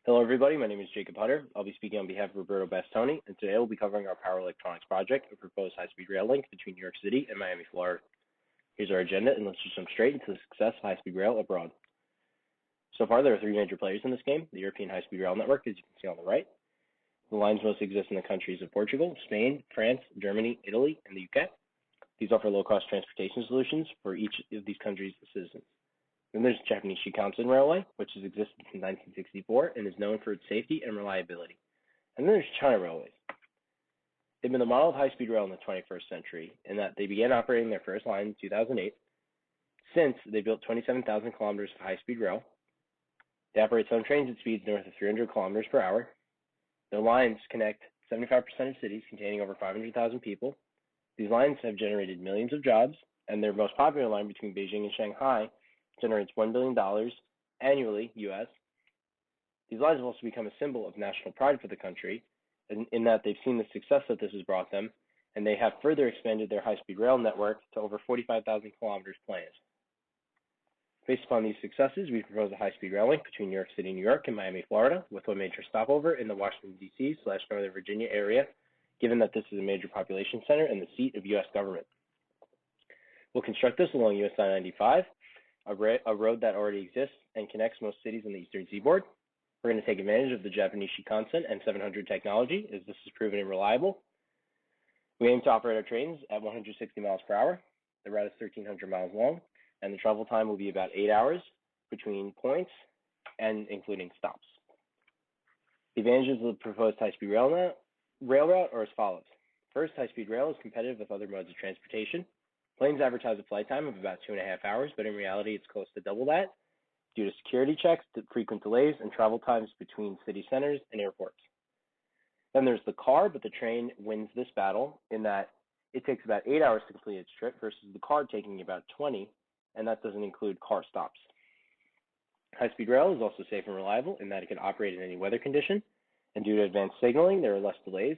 Hello, everybody. My name is Jacob Hutter. I'll be speaking on behalf of Roberto Bastoni, and today we'll be covering our power electronics project, a proposed high-speed rail link between New York City and Miami, Florida. Here's our agenda, and let's just jump straight into the success of high-speed rail abroad. So far, there are three major players in this game: the European High-Speed Rail Network, as you can see on the right. The lines most exist in the countries of Portugal, Spain, France, Germany, Italy, and the UK. These offer low-cost transportation solutions for each of these countries' citizens. Then there's the Japanese Shinkansen Railway, which has existed since 1964 and is known for its safety and reliability. And then there's China Railways. They've been the model of high-speed rail in the 21st century in that they began operating their first line in 2008. Since, they built 27,000 kilometers of high-speed rail. They operate some trains at speeds north of 300 kilometers per hour. Their lines connect 75% of cities containing over 500,000 people. These lines have generated millions of jobs, and their most popular line between Beijing and Shanghai generates $1 billion annually, US. These lines have also become a symbol of national pride for the country, in that they've seen the success that this has brought them, and they have further expanded their high-speed rail network to over 45,000 kilometers planned. Based upon these successes, we propose a high-speed rail link between New York City, New York, and Miami, Florida, with one major stopover in the Washington, D.C./Northern Virginia area, given that this is a major population center and the seat of U.S. government. We'll construct this along US I-95, a road that already exists and connects most cities in the eastern seaboard. We're going to take advantage of the Japanese Shinkansen and 700 technology, as this is proven and reliable. We aim to operate our trains at 160 miles per hour. The route is 1,300 miles long, and the travel time will be about 8 hours between points and including stops. The advantages of the proposed high-speed rail route are as follows. First, high-speed rail is competitive with other modes of transportation. Planes advertise a flight time of about 2.5 hours, but in reality, it's close to double that due to security checks, frequent delays, and travel times between city centers and airports. Then there's the car, but the train wins this battle in that it takes about 8 hours to complete its trip versus the car taking about 20, and that doesn't include car stops. High-speed rail is also safe and reliable in that it can operate in any weather condition, and due to advanced signaling, there are less delays.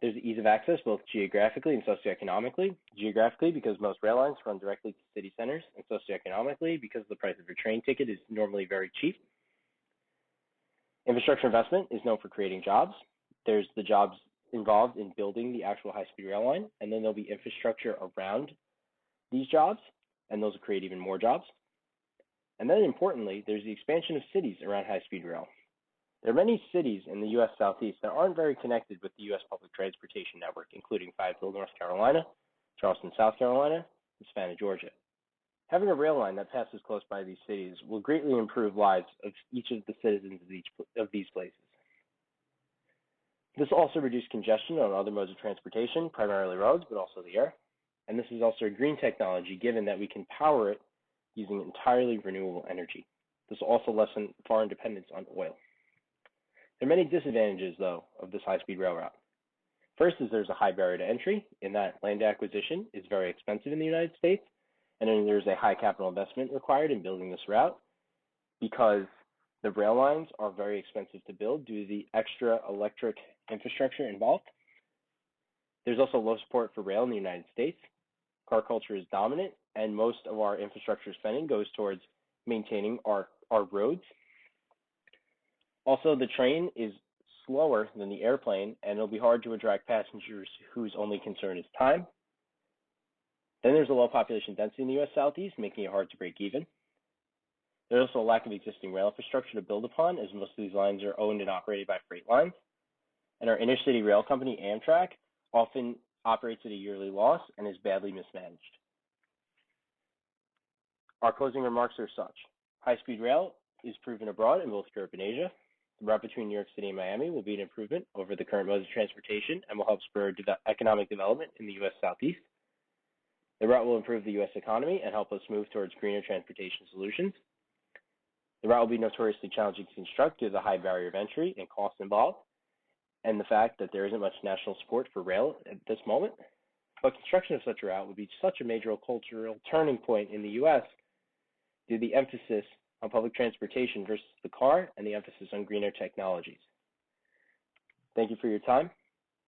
There's ease of access both geographically and socioeconomically. Geographically, because most rail lines run directly to city centers, and socioeconomically, because the price of your train ticket is normally very cheap. Infrastructure investment is known for creating jobs. There's the jobs involved in building the actual high-speed rail line, and then there'll be infrastructure around these jobs, and those will create even more jobs. And then importantly, there's the expansion of cities around high-speed rail. There are many cities in the U.S. Southeast that aren't very connected with the U.S. public transportation network, including Fayetteville, North Carolina, Charleston, South Carolina, and Savannah, Georgia. Having a rail line that passes close by these cities will greatly improve lives of each of the citizens of these places. This will also reduce congestion on other modes of transportation, primarily roads, but also the air. And this is also a green technology, given that we can power it using entirely renewable energy. This will also lessen foreign dependence on oil. There are many disadvantages, though, of this high-speed rail route. First is there's a high barrier to entry in that land acquisition is very expensive in the United States, and then there's a high capital investment required in building this route because the rail lines are very expensive to build due to the extra electric infrastructure involved. There's also low support for rail in the United States. Car culture is dominant, and most of our infrastructure spending goes towards maintaining our roads. Also, the train is slower than the airplane, and it'll be hard to attract passengers whose only concern is time. Then there's a low population density in the U.S. Southeast, making it hard to break even. There's also a lack of existing rail infrastructure to build upon, as most of these lines are owned and operated by freight lines. And our inner-city rail company, Amtrak, often operates at a yearly loss and is badly mismanaged. Our closing remarks are such. High-speed rail is proven abroad in both Europe and Asia. The route between New York City and Miami will be an improvement over the current modes of transportation and will help spur economic development in the U.S. Southeast. The route will improve the U.S. economy and help us move towards greener transportation solutions. The route will be notoriously challenging to construct due to the high barrier of entry and costs involved, and the fact that there isn't much national support for rail at this moment. But construction of such a route would be such a major cultural turning point in the U.S. due to the emphasis on public transportation versus the car and the emphasis on greener technologies. Thank you for your time.